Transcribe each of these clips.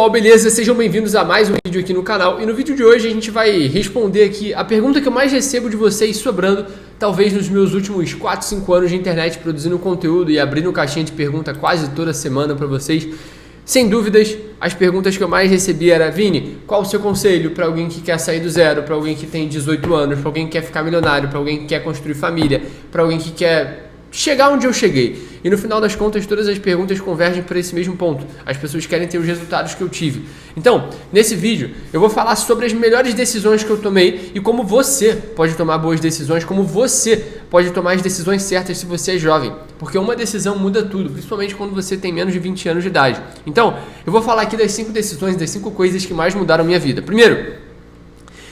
pessoal, beleza? Sejam bem-vindos a mais um vídeo aqui no canal. E no vídeo de hoje a gente vai responder aqui a pergunta que eu mais recebo de vocês sobrando, talvez nos meus últimos 4, 5 anos de internet produzindo conteúdo e abrindo caixinha de pergunta quase toda semana para vocês. Sem dúvidas, as perguntas que eu mais recebi era: Vini, qual o seu conselho para alguém que quer sair do zero, para alguém que tem 18 anos, para alguém que quer ficar milionário, para alguém que quer construir família, para alguém que quer chegar onde eu cheguei? E no final das contas, todas as perguntas convergem para esse mesmo ponto. As pessoas querem ter os resultados que eu tive. Então, nesse vídeo, eu vou falar sobre as melhores decisões que eu tomei e como você pode tomar boas decisões, como você pode tomar as decisões certas se você é jovem. Porque uma decisão muda tudo, principalmente quando você tem menos de 20 anos de idade. Então, eu vou falar aqui das 5 decisões, das 5 coisas que mais mudaram a minha vida. Primeiro,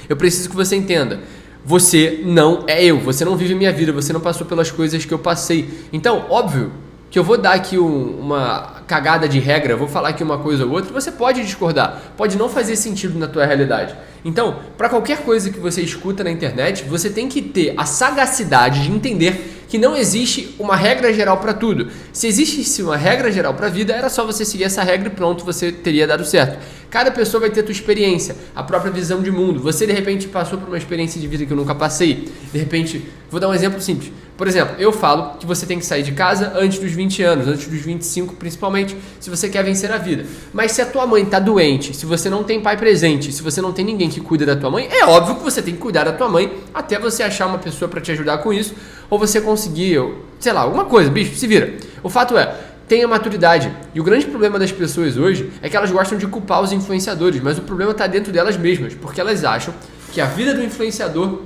eu preciso que você entenda: você não é eu, você não vive minha vida, você não passou pelas coisas que eu passei. Então, óbvio que eu vou dar aqui uma cagada de regra, vou falar aqui uma coisa ou outra, você pode discordar, pode não fazer sentido na tua realidade. Então, para qualquer coisa que você escuta na internet, você tem que ter a sagacidade de entender que não existe uma regra geral para tudo. Se existisse uma regra geral para a vida, era só você seguir essa regra e pronto, você teria dado certo. Cada pessoa vai ter a tua experiência, a própria visão de mundo. Você, de repente, passou por uma experiência de vida que eu nunca passei. De repente, vou dar um exemplo simples. Por exemplo, eu falo que você tem que sair de casa antes dos 20 anos, antes dos 25 principalmente, se você quer vencer a vida. Mas se a tua mãe está doente, se você não tem pai presente, se você não tem ninguém que cuida da tua mãe, é óbvio que você tem que cuidar da tua mãe até você achar uma pessoa para te ajudar com isso, ou você conseguir, sei lá, alguma coisa, bicho, se vira. O fato é, tenha maturidade. E o grande problema das pessoas hoje é que elas gostam de culpar os influenciadores, mas o problema está dentro delas mesmas, porque elas acham que a vida do influenciador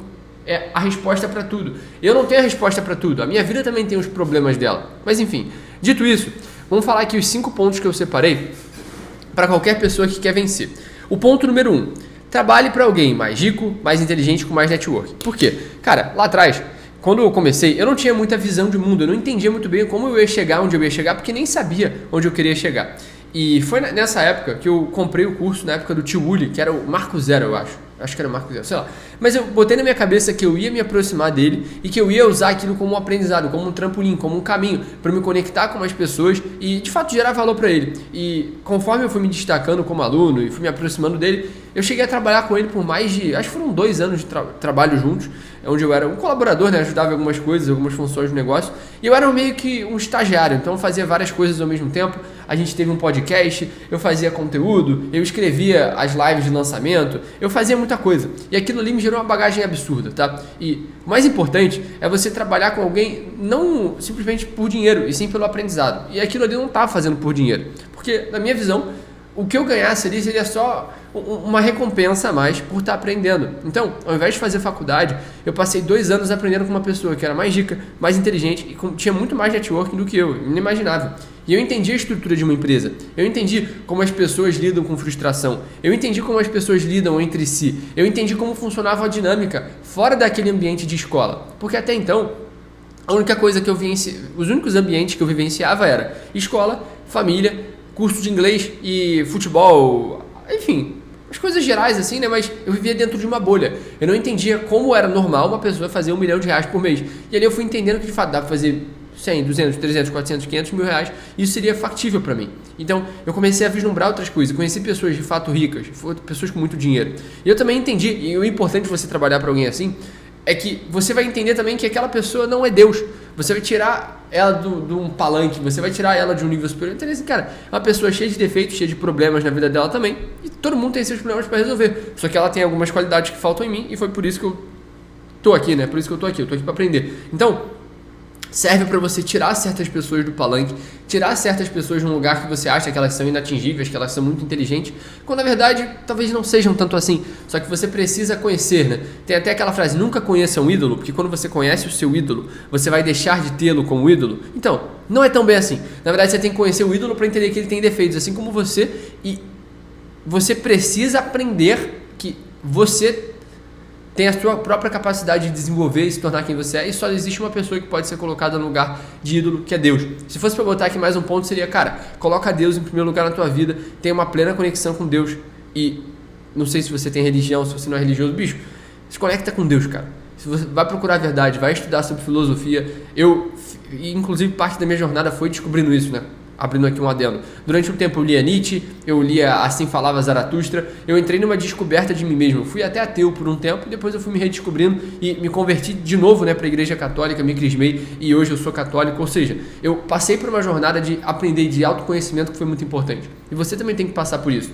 é a resposta para tudo. Eu não tenho a resposta para tudo, a minha vida também tem os problemas dela. Mas enfim, dito isso, vamos falar aqui os 5 pontos que eu separei para qualquer pessoa que quer vencer. O ponto número 1, trabalhe para alguém mais rico, mais inteligente, com mais network. Por quê? Cara, lá atrás, quando eu comecei, eu não tinha muita visão de mundo, eu não entendia muito bem como eu ia chegar onde eu ia chegar, porque nem sabia onde eu queria chegar. E foi nessa época que eu comprei o curso, na época do Tio Uli, que era o Marco Zero, eu acho que era o Marco Zero, sei lá. Mas eu botei na minha cabeça que eu ia me aproximar dele e que eu ia usar aquilo como um aprendizado, como um trampolim, como um caminho para me conectar com mais pessoas e de fato gerar valor para ele. E conforme eu fui me destacando como aluno e fui me aproximando dele, eu cheguei a trabalhar com ele por mais de, acho que foram 2 anos de trabalho juntos, onde eu era um colaborador, né, ajudava em algumas coisas, algumas funções do negócio, e eu era meio que um estagiário, então eu fazia várias coisas ao mesmo tempo. A gente teve um podcast, eu fazia conteúdo, eu escrevia as lives de lançamento, eu fazia muita coisa. E aquilo ali me gerou uma bagagem absurda, tá? E o mais importante é você trabalhar com alguém não simplesmente por dinheiro, e sim pelo aprendizado. E aquilo ali eu não estava fazendo por dinheiro, porque na minha visão, o que eu ganhasse ali seria só uma recompensa a mais por estar aprendendo. Então, ao invés de fazer faculdade, eu passei 2 anos aprendendo com uma pessoa que era mais rica, mais inteligente e tinha muito mais networking do que eu, inimaginável. E eu entendi a estrutura de uma empresa, eu entendi como as pessoas lidam com frustração, eu entendi como as pessoas lidam entre si, eu entendi como funcionava a dinâmica fora daquele ambiente de escola. Porque até então, a única coisa que eu os únicos ambientes que eu vivenciava era escola, família, curso de inglês e futebol, enfim, as coisas gerais assim, né? Mas eu vivia dentro de uma bolha. Eu não entendia como era normal uma pessoa fazer R$1 milhão por mês. E ali eu fui entendendo que de fato dá para fazer 100, 200, 300, 400, 500 mil reais. Isso seria factível para mim. Então eu comecei a vislumbrar outras coisas. Conheci pessoas de fato ricas, pessoas com muito dinheiro. E eu também entendi, e o importante de você trabalhar para alguém assim é que você vai entender também que aquela pessoa não é Deus. Você vai tirar ela de um palanque, você vai tirar ela de um nível superior. Então, assim, cara, é uma pessoa cheia de defeitos, cheia de problemas na vida dela também. E todo mundo tem seus problemas para resolver. Só que ela tem algumas qualidades que faltam em mim e foi por isso que eu tô aqui, né? Por isso que eu tô aqui para aprender. Então, serve para você tirar certas pessoas do palanque, tirar certas pessoas de um lugar que você acha que elas são inatingíveis, que elas são muito inteligentes, quando na verdade talvez não sejam tanto assim, só que você precisa conhecer, né? Tem até aquela frase: nunca conheça um ídolo, porque quando você conhece o seu ídolo, você vai deixar de tê-lo como ídolo. Então, não é tão bem assim. Na verdade, você tem que conhecer o ídolo para entender que ele tem defeitos, assim como você, e você precisa aprender que você tem a sua própria capacidade de desenvolver e se tornar quem você é, e só existe uma pessoa que pode ser colocada no lugar de ídolo, que é Deus. Se fosse para botar aqui mais um ponto, seria, cara, coloca Deus em primeiro lugar na tua vida, tenha uma plena conexão com Deus, e não sei se você tem religião, se você não é religioso, bicho, se conecta com Deus, cara. Se você vai procurar a verdade, vai estudar sobre filosofia, inclusive parte da minha jornada foi descobrindo isso, né? abrindo aqui um adendo. Durante um tempo eu lia Nietzsche, eu lia Assim Falava Zaratustra, eu entrei numa descoberta de mim mesmo. Eu fui até ateu por um tempo e depois eu fui me redescobrindo e me converti de novo, né, para a igreja católica, me crismei e hoje eu sou católico. Ou seja, eu passei por uma jornada de aprender de autoconhecimento que foi muito importante. E você também tem que passar por isso.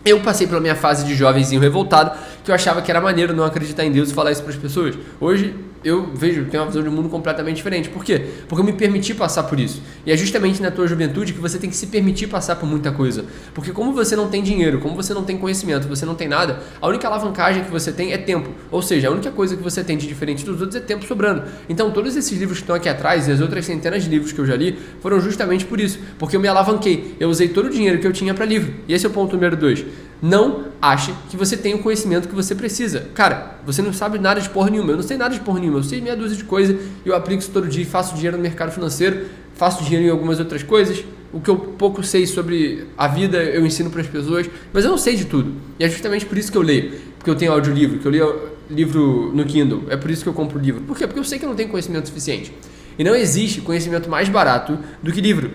Eu passei pela minha fase de jovenzinho revoltado, que eu achava que era maneiro não acreditar em Deus e falar isso para as pessoas. Hoje eu tenho uma visão de mundo completamente diferente. Por quê? Porque eu me permiti passar por isso. E é justamente na tua juventude que você tem que se permitir passar por muita coisa. Porque como você não tem dinheiro, como você não tem conhecimento, você não tem nada, a única alavancagem que você tem é tempo. Ou seja, a única coisa que você tem de diferente dos outros é tempo sobrando. Então todos esses livros que estão aqui atrás e as outras centenas de livros que eu já li foram justamente por isso. Porque eu me alavanquei. Eu usei todo o dinheiro que eu tinha para livro. E esse é o ponto número 2. Não ache que você tem o conhecimento que você precisa. Cara, você não sabe nada de porra nenhuma. Eu não sei nada de porra nenhuma. Eu sei meia dúzia de coisa. Eu aplico isso todo dia e faço dinheiro no mercado financeiro. Faço dinheiro em algumas outras coisas. O que eu pouco sei sobre a vida eu ensino para as pessoas. Mas eu não sei de tudo. E é justamente por isso que eu leio. Porque eu tenho audiolivro. Que eu leio livro no Kindle. É por isso que eu compro livro. Por quê? Porque eu sei que eu não tenho conhecimento suficiente. E não existe conhecimento mais barato do que livro.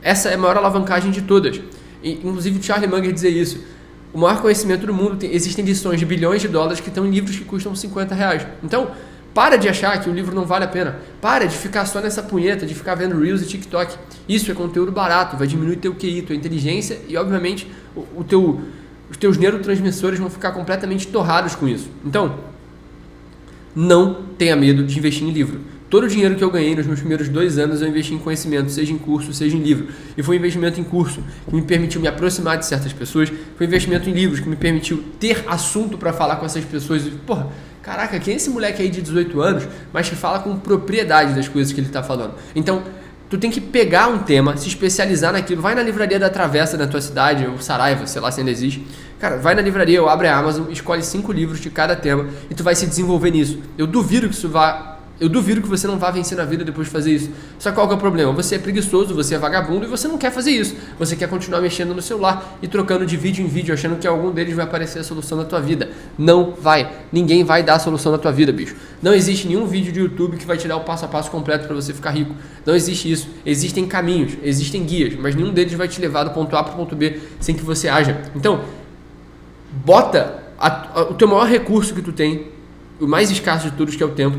Essa é a maior alavancagem de todas. E, inclusive o Charlie Munger dizia isso. O maior conhecimento do mundo, existem lições de bilhões de dólares que estão em livros que custam R$50. Então, para de achar que o livro não vale a pena. Para de ficar só nessa punheta, de ficar vendo Reels e TikTok. Isso é conteúdo barato, vai diminuir teu QI, tua inteligência e, obviamente, os teus neurotransmissores vão ficar completamente torrados com isso. Então, não tenha medo de investir em livro. Todo o dinheiro que eu ganhei nos meus primeiros 2 anos eu investi em conhecimento, seja em curso, seja em livro. E foi um investimento em curso que me permitiu me aproximar de certas pessoas. Foi um investimento em livros que me permitiu ter assunto para falar com essas pessoas. E, porra, caraca, quem é esse moleque aí de 18 anos, mas que fala com propriedade das coisas que ele está falando? Então, tu tem que pegar um tema, se especializar naquilo. Vai na livraria da Travessa na tua cidade, ou Saraiva, sei lá se ainda existe. Cara, vai na livraria ou abre a Amazon, escolhe 5 livros de cada tema e tu vai se desenvolver nisso. Eu duvido que você não vá vencer na vida depois de fazer isso. Só que qual que é o problema? Você é preguiçoso, você é vagabundo e você não quer fazer isso. Você quer continuar mexendo no celular e trocando de vídeo em vídeo, achando que algum deles vai aparecer a solução da tua vida. Não vai. Ninguém vai dar a solução da tua vida, bicho. Não existe nenhum vídeo de YouTube que vai te dar o passo a passo completo para você ficar rico. Não existe isso. Existem caminhos, existem guias, mas nenhum deles vai te levar do ponto A para o ponto B sem que você haja. Então, bota o teu maior recurso que tu tem, o mais escasso de todos, que é o tempo,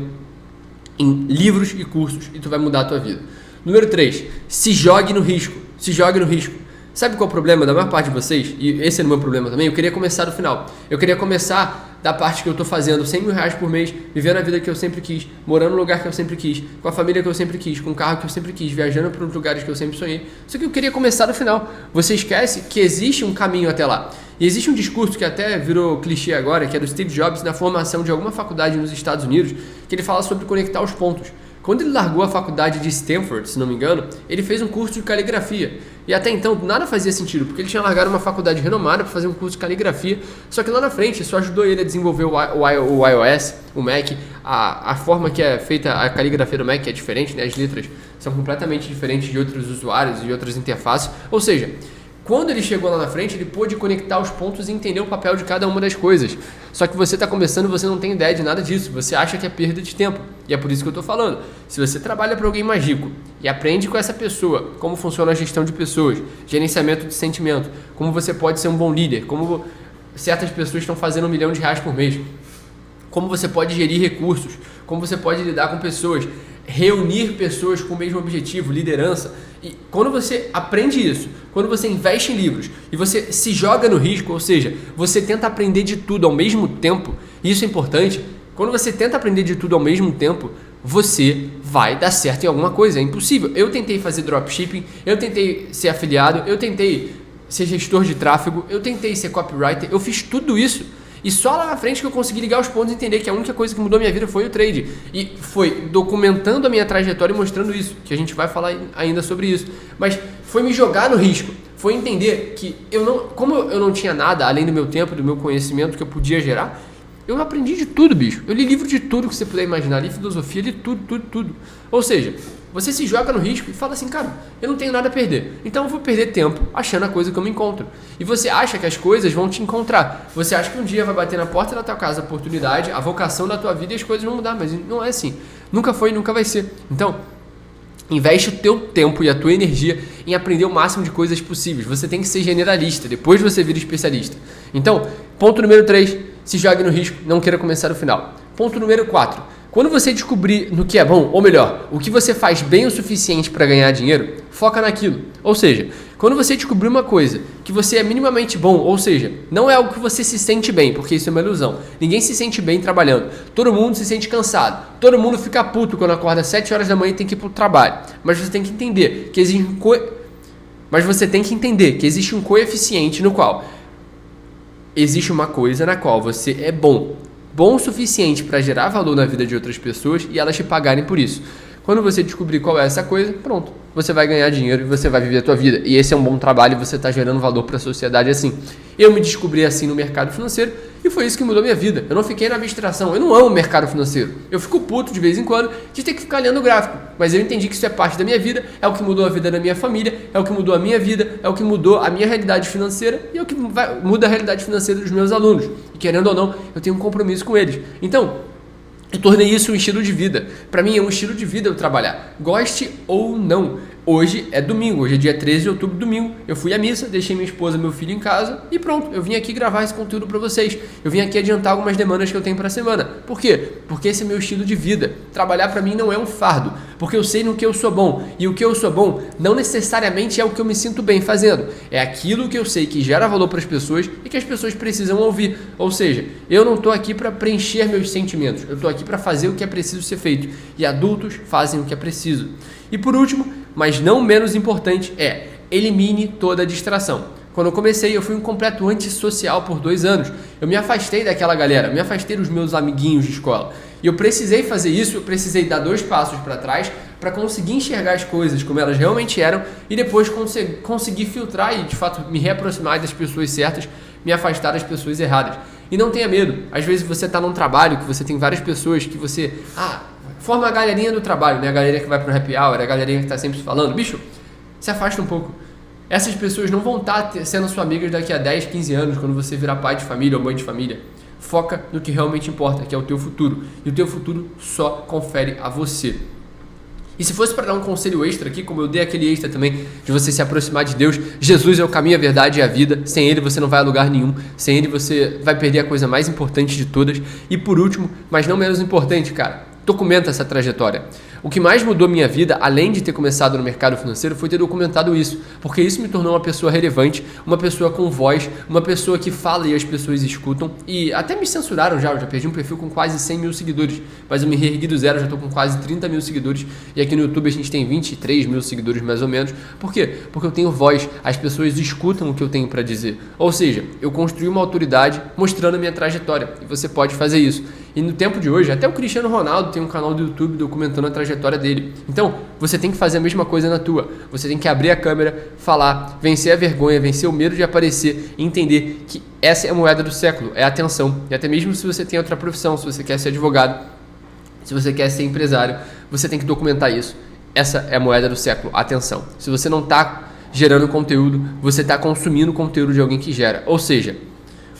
em livros e cursos, e tu vai mudar a tua vida. Número 3, se jogue no risco. Se jogue no risco. Sabe qual é o problema da maior parte de vocês? E esse é o meu problema também. Eu queria começar do final. Eu queria começar da parte que eu estou fazendo, R$100 mil por mês, vivendo a vida que eu sempre quis, morando no lugar que eu sempre quis, com a família que eu sempre quis, com o carro que eu sempre quis, viajando para os lugares que eu sempre sonhei. Só que eu queria começar do final. Você esquece que existe um caminho até lá. E existe um discurso que até virou clichê agora, que é do Steve Jobs, na formação de alguma faculdade nos Estados Unidos, que ele fala sobre conectar os pontos. Quando ele largou a faculdade de Stanford, se não me engano, ele fez um curso de caligrafia. E até então nada fazia sentido, porque ele tinha largado uma faculdade renomada para fazer um curso de caligrafia, só que lá na frente isso ajudou ele a desenvolver o iOS, o Mac, a forma que é feita a caligrafia do Mac é diferente, né? As letras são completamente diferentes de outros usuários e de outras interfaces. Ou seja, quando ele chegou lá na frente, ele pôde conectar os pontos e entender o papel de cada uma das coisas. Só que você está começando e você não tem ideia de nada disso. Você acha que é perda de tempo. E é por isso que eu estou falando. Se você trabalha para alguém mais rico e aprende com essa pessoa como funciona a gestão de pessoas, gerenciamento de sentimento, como você pode ser um bom líder, como certas pessoas estão fazendo R$1 milhão por mês, como você pode gerir recursos, como você pode lidar com pessoas, reunir pessoas com o mesmo objetivo, liderança. E quando você aprende isso, quando você investe em livros e você se joga no risco, ou seja, você tenta aprender de tudo ao mesmo tempo, e isso é importante, quando você tenta aprender de tudo ao mesmo tempo, você vai dar certo em alguma coisa, é impossível. Eu tentei fazer dropshipping, eu tentei ser afiliado, eu tentei ser gestor de tráfego, eu tentei ser copywriter, eu fiz tudo isso. E só lá na frente que eu consegui ligar os pontos e entender que a única coisa que mudou minha vida foi o trade. E foi documentando a minha trajetória e mostrando isso, que a gente vai falar ainda sobre isso. Mas foi me jogar no risco, foi entender que como eu não tinha nada além do meu tempo, do meu conhecimento que eu podia gerar, eu aprendi de tudo, bicho. Eu li livro de tudo que você puder imaginar, li filosofia, li tudo. Ou seja, você se joga no risco e fala assim, cara, eu não tenho nada a perder. Então eu vou perder tempo achando a coisa que eu me encontro. E você acha que as coisas vão te encontrar. Você acha que um dia vai bater na porta da tua casa a oportunidade, a vocação da tua vida e as coisas vão mudar. Mas não é assim. Nunca foi e nunca vai ser. Então, Investe o teu tempo e a tua energia em aprender o máximo de coisas possíveis. Você tem que ser generalista, depois você vira especialista. Então, ponto número 3, se jogue no risco, não queira começar no final. Ponto número 4, quando você descobrir no que é bom, ou melhor, o que você faz bem o suficiente para ganhar dinheiro, foca naquilo. Ou seja, quando você descobrir uma coisa que você é minimamente bom, ou seja, não é algo que você se sente bem, porque isso é uma ilusão. Ninguém se sente bem trabalhando. Todo mundo se sente cansado. Todo mundo fica puto quando acorda às 7 horas da manhã e tem que ir para o trabalho. Mas você tem que entender que existe um coeficiente no qual existe uma coisa na qual você é bom o suficiente para gerar valor na vida de outras pessoas e elas te pagarem por isso. Quando você descobrir qual é essa coisa, pronto, você vai ganhar dinheiro e você vai viver a tua vida. E esse é um bom trabalho e você está gerando valor para a sociedade assim. Eu me descobri assim no mercado financeiro e foi isso que mudou minha vida. Eu não fiquei na abstração, eu não amo o mercado financeiro. Eu fico puto de vez em quando de ter que ficar lendo o gráfico, mas eu entendi que isso é parte da minha vida, é o que mudou a vida da minha família, é o que mudou a minha vida, é o que mudou a minha realidade financeira e é o que muda a realidade financeira dos meus alunos. E querendo ou não, eu tenho um compromisso com eles. Então, eu tornei isso um estilo de vida. Para mim é um estilo de vida eu trabalhar, goste ou não. Hoje é domingo, hoje é dia 13 de outubro, domingo. Eu fui à missa, deixei minha esposa e meu filho em casa e pronto, eu vim aqui gravar esse conteúdo para vocês. Eu vim aqui adiantar algumas demandas que eu tenho para a semana. Por quê? Porque esse é meu estilo de vida. Trabalhar para mim não é um fardo, porque eu sei no que eu sou bom. E o que eu sou bom não necessariamente é o que eu me sinto bem fazendo. É aquilo que eu sei que gera valor para as pessoas e que as pessoas precisam ouvir. Ou seja, eu não estou aqui para preencher meus sentimentos. Eu estou aqui para fazer o que é preciso ser feito. E adultos fazem o que é preciso. E por último, mas não menos importante, elimine toda a distração. Quando eu comecei, eu fui um completo antissocial por 2 anos. Eu me afastei daquela galera, me afastei dos meus amiguinhos de escola. E eu precisei fazer isso, eu precisei dar 2 passos para trás para conseguir enxergar as coisas como elas realmente eram e depois conseguir filtrar e, de fato, me reaproximar das pessoas certas, me afastar das pessoas erradas. E não tenha medo. Às vezes você está num trabalho que você tem várias pessoas que você... forma a galerinha do trabalho, né? A galerinha que vai pro happy hour, a galerinha que está sempre falando. Bicho, se afasta um pouco. Essas pessoas não vão estar sendo suas amigas daqui a 10, 15 anos, quando você virar pai de família ou mãe de família. Foca no que realmente importa, que é o teu futuro. E o teu futuro só confere a você. E se fosse para dar um conselho extra aqui, como eu dei aquele extra também, de você se aproximar de Deus, Jesus é o caminho, a verdade e a vida. Sem Ele você não vai a lugar nenhum. Sem Ele você vai perder a coisa mais importante de todas. E por último, mas não menos importante, cara, documenta essa trajetória. O que mais mudou minha vida, além de ter começado no mercado financeiro, foi ter documentado isso, porque isso me tornou uma pessoa relevante, uma pessoa com voz, uma pessoa que fala e as pessoas escutam, e até me censuraram eu já perdi um perfil com quase 100 mil seguidores, mas eu me reergui do zero, já estou com quase 30 mil seguidores, e aqui no YouTube a gente tem 23 mil seguidores mais ou menos. Por quê? Porque eu tenho voz, as pessoas escutam o que eu tenho para dizer, ou seja, eu construí uma autoridade mostrando a minha trajetória, e você pode fazer isso. E no tempo de hoje, até o Cristiano Ronaldo tem um canal do YouTube documentando a trajetória dele. Então, você tem que fazer a mesma coisa na tua. Você tem que abrir a câmera, falar, vencer a vergonha, vencer o medo de aparecer e entender que essa é a moeda do século, é a atenção. E até mesmo se você tem outra profissão, se você quer ser advogado, se você quer ser empresário, você tem que documentar isso. Essa é a moeda do século, a atenção. Se você não está gerando conteúdo, você está consumindo conteúdo de alguém que gera. Ou seja,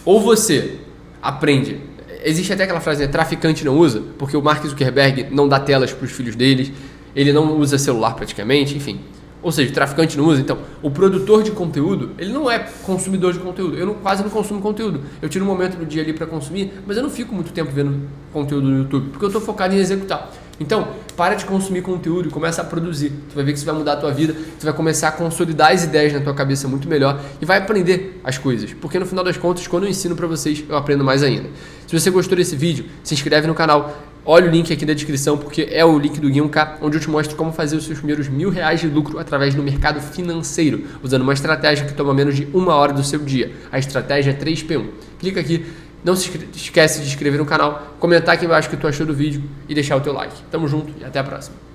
ou você aprende... Existe até aquela frase, né? Traficante não usa, porque o Mark Zuckerberg não dá telas para os filhos deles, ele não usa celular praticamente, enfim. Ou seja, o traficante não usa. Então, o produtor de conteúdo, ele não é consumidor de conteúdo. Eu quase não consumo conteúdo. Eu tiro um momento do dia ali para consumir, mas eu não fico muito tempo vendo conteúdo no YouTube, porque eu estou focado em executar. Então, para de consumir conteúdo e começa a produzir. Tu vai ver que isso vai mudar a tua vida, tu vai começar a consolidar as ideias na tua cabeça muito melhor e vai aprender as coisas. Porque no final das contas, quando eu ensino para vocês, eu aprendo mais ainda. Se você gostou desse vídeo, se inscreve no canal. Olha o link aqui na descrição, porque é o link do Guia 1K, onde eu te mostro como fazer os seus primeiros R$1.000 de lucro através do mercado financeiro, usando uma estratégia que toma menos de 1 hora do seu dia. A estratégia 3P1. Clica aqui, não se esquece de se inscrever no canal, comentar aqui embaixo o que tu achou do vídeo e deixar o teu like. Tamo junto e até a próxima.